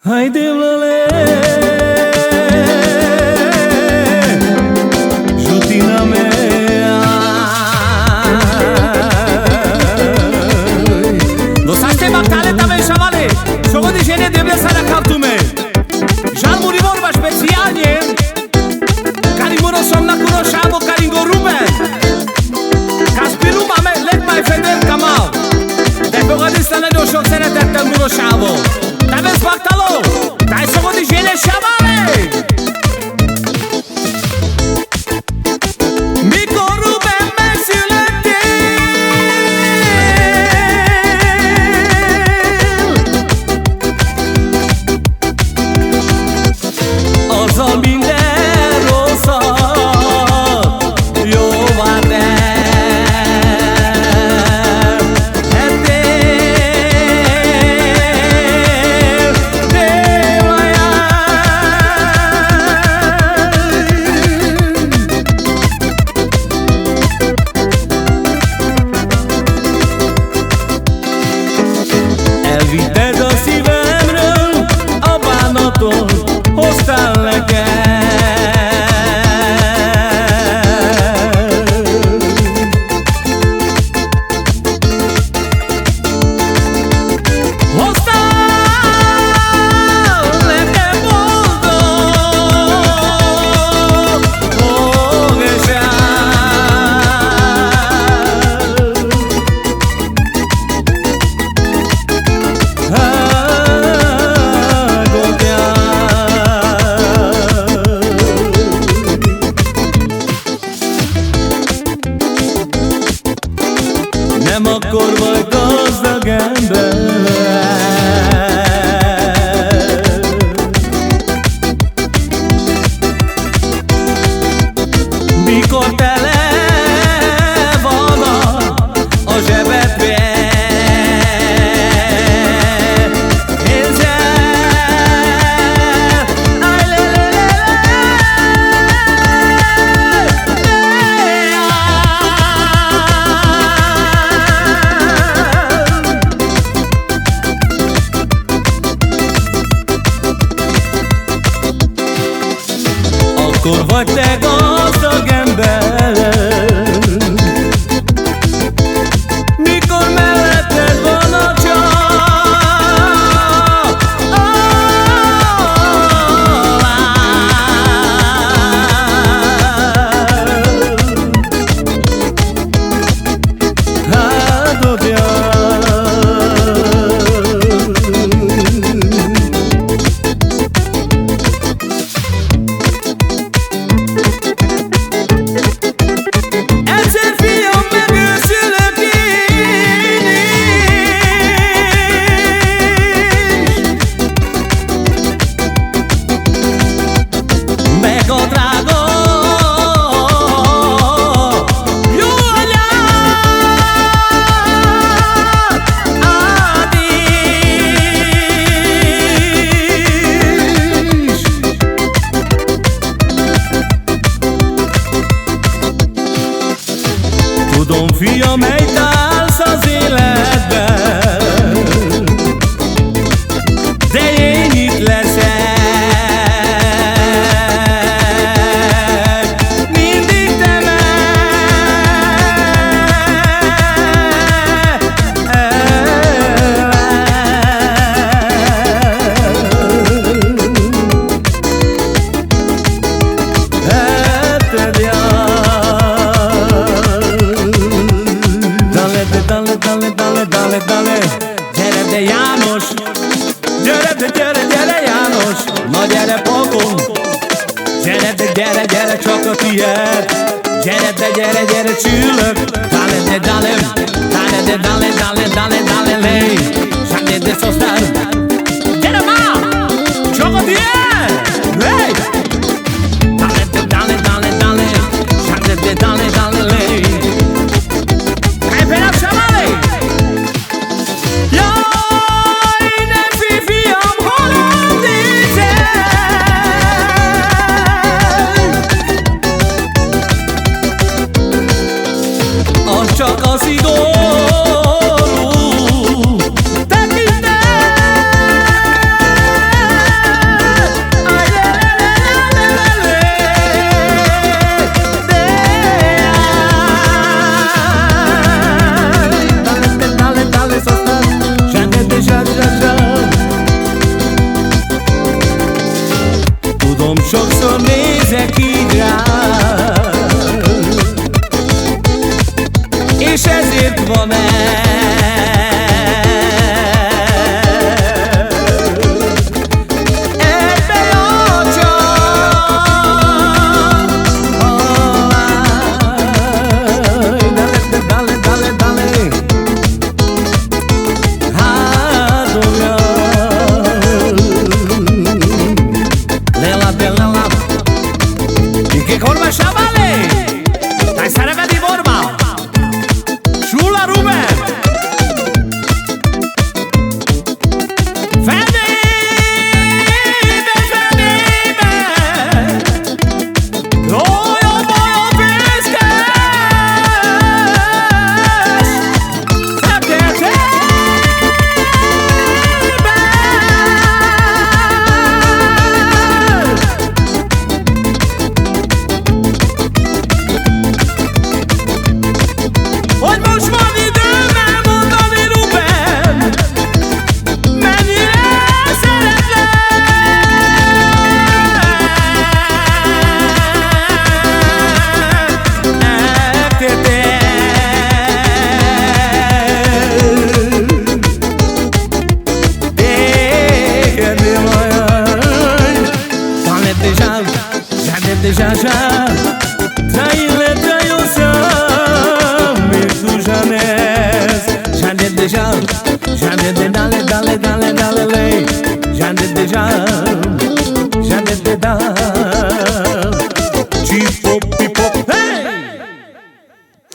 Hai de lale Jutina mea Dosaște bactale tame șavale Șogo de jene de blesa la captume Jan muri vorba specialnie Cari muro somna cunoșamo cari ngorume Caspiru mame let mai fedel camal De pe gadistane do șoțere de tel muro șavo Tame bactalo Dai șogo de jene șavale Elvitted a szívemről, a bánatot hoztál nekem. Hoztál nekem boldog nem akkor vagy gazdag ember Mikor tele van a zsebed Akkor vagy te gazdag ember Mikor melletted van a Tudom, fiam, helytállsz az életben De én itt leszek Mindig te Dale, gyere de János, gyere János, na gyere Pagom, gyere de gyere csak a tiéd, gyere de gyere csillog, dale, lej, csak de szostár, gyere már, csak a tiéd, lej, dale, csak de lej. Csak a szigorú tekintet sokszor nézek így rád, és ezért van Vorba șavale, hai să revedi vorba. Șula Ruben Venime, venime Rojo mojo piskeš Srke tebe Hogy most van időm elmondani, Ruben, mennyire szeretlek. Déjà, trahir-le, mais tu jamais. J'en ai déjà, dale, dale, dale, dale, dale, j'en ai déjà.